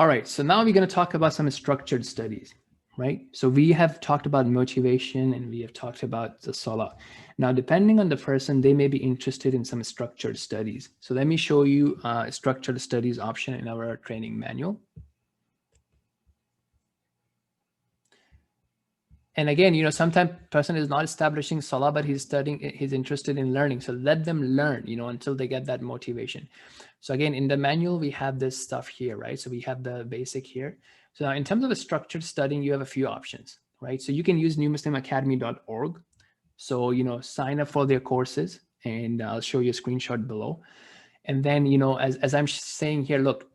All right, so now we're going to talk about some structured studies, right? So we have talked about motivation and we have talked about the salah. Now, depending on the person, they may be interested in some structured studies. So let me show you a structured studies option in our training manual. And again, sometimes person is not establishing salah, but he's studying, he's interested in learning. So let them learn, until they get that motivation. So again, in the manual, we have this stuff here, right? So we have the basic here. So now in terms of the structured studying, you have a few options, right? So you can use newmuslimacademy.org. So, sign up for their courses, and I'll show you a screenshot below. And then, as I'm saying here, look,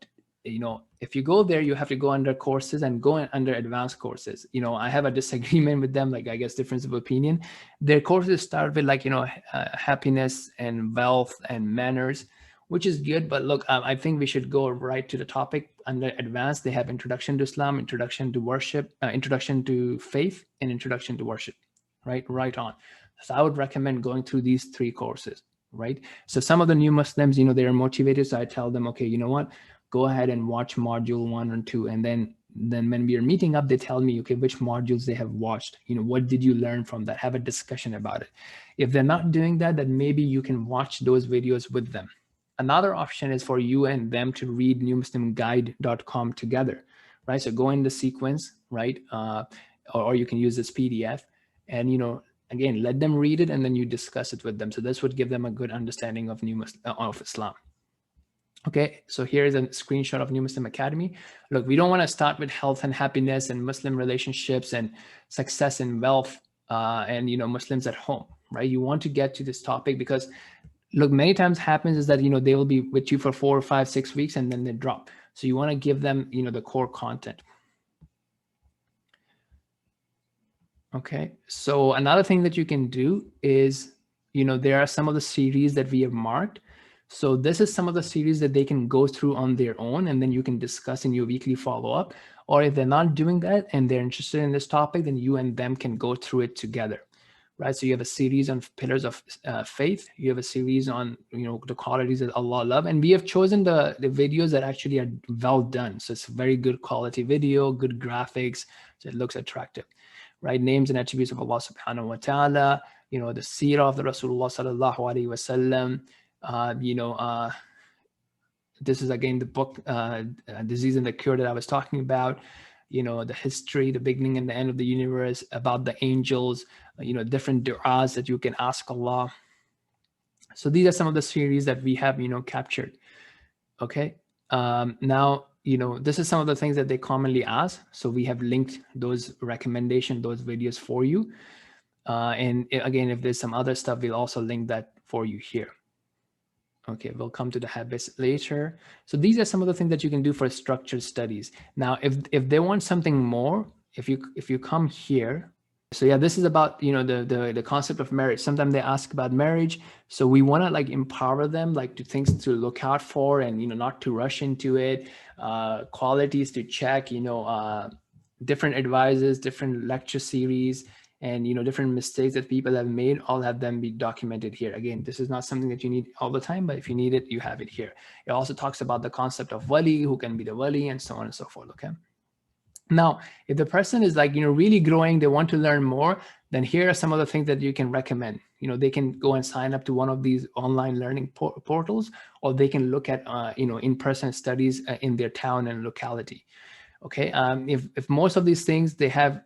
if you go there, you have to go under courses and go under advanced courses. I have a disagreement with them, like I guess difference of opinion. Their courses start with like, happiness and wealth and manners, which is good. But look, I think we should go right to the topic. Under advanced, they have introduction to Islam, introduction to worship, introduction to faith, and introduction to worship, right on. So I would recommend going through these 3 courses, right? So some of the new Muslims, they're motivated. So I tell them, okay, you know what? Go ahead and watch module 1 and 2. And then when we are meeting up, they tell me, okay, which modules they have watched. What did you learn from that? Have a discussion about it. If they're not doing that, then maybe you can watch those videos with them. Another option is for you and them to read newmuslimguide.com together, right? So go in the sequence, right? Or you can use this PDF and, again, let them read it and then you discuss it with them. So this would give them a good understanding of of Islam. Okay, so here's a screenshot of New Muslim Academy. Look, we don't want to start with health and happiness and Muslim relationships and success and wealth and, Muslims at home, right? You want to get to this topic because, look, many times happens is that, they will be with you for 4 or 5, 6 weeks and then they drop. So you want to give them, the core content. Okay, so another thing that you can do is, there are some of the series that we have marked. So this is some of the series that they can go through on their own, and then you can discuss in your weekly follow-up. Or if they're not doing that and they're interested in this topic, then you and them can go through it together, right? So you have a series on pillars of faith. You have a series on, the qualities that Allah love. And we have chosen the videos that actually are well done. So it's very good quality video, good graphics, so it looks attractive, right? Names and attributes of Allah subhanahu wa ta'ala, the seerah of the Rasulullah sallallahu alaihi wasallam. This is again the book, Disease and the Cure that I was talking about, the history, the beginning and the end of the universe, about the angels, different du'as that you can ask Allah. So these are some of the series that we have, captured. Okay. Now, this is some of the things that they commonly ask. So we have linked those recommendations, those videos for you. And again, if there's some other stuff, we'll also link that for you here. Okay, we'll come to the habits later. So these are some of the things that you can do for structured studies. Now, if they want something more, if you come here, so yeah, this is about, the concept of marriage. Sometimes they ask about marriage. So we want to like empower them, like to things to look out for and, not to rush into it, qualities to check, different advices, different lecture series, and, different mistakes that people have made, all have them be documented here. Again, this is not something that you need all the time, but if you need it, you have it here. It also talks about the concept of wali, who can be the wali, and so on and so forth, okay? Now, if the person is like, really growing, they want to learn more, then here are some of the things that you can recommend. They can go and sign up to one of these online learning portals, or they can look at, in-person studies in their town and locality. Okay, if most of these things, they have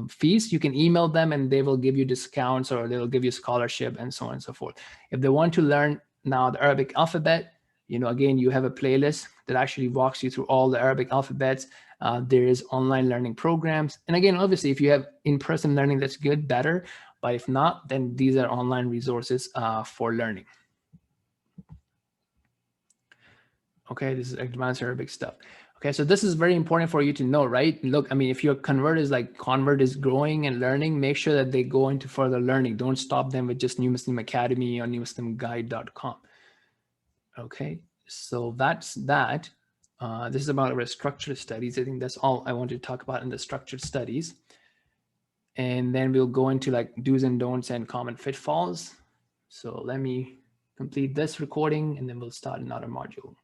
fees, you can email them and they will give you discounts, or they'll give you scholarship and so on and so forth. If they want to learn now the Arabic alphabet, again, you have a playlist that actually walks you through all the Arabic alphabets. There is online learning programs. And again, obviously, if you have in-person learning, that's good, better. But if not, then these are online resources for learning. Okay, this is advanced Arabic stuff. Okay, so this is very important for you to know, right? Look, I mean, if your convert is growing and learning, make sure that they go into further learning. Don't stop them with just New Muslim Academy or newmuslimguide.com. Okay, so that's that. This is about our structured studies. I think that's all I want to talk about in the structured studies. And then we'll go into like do's and don'ts and common pitfalls. So let me complete this recording and then we'll start another module.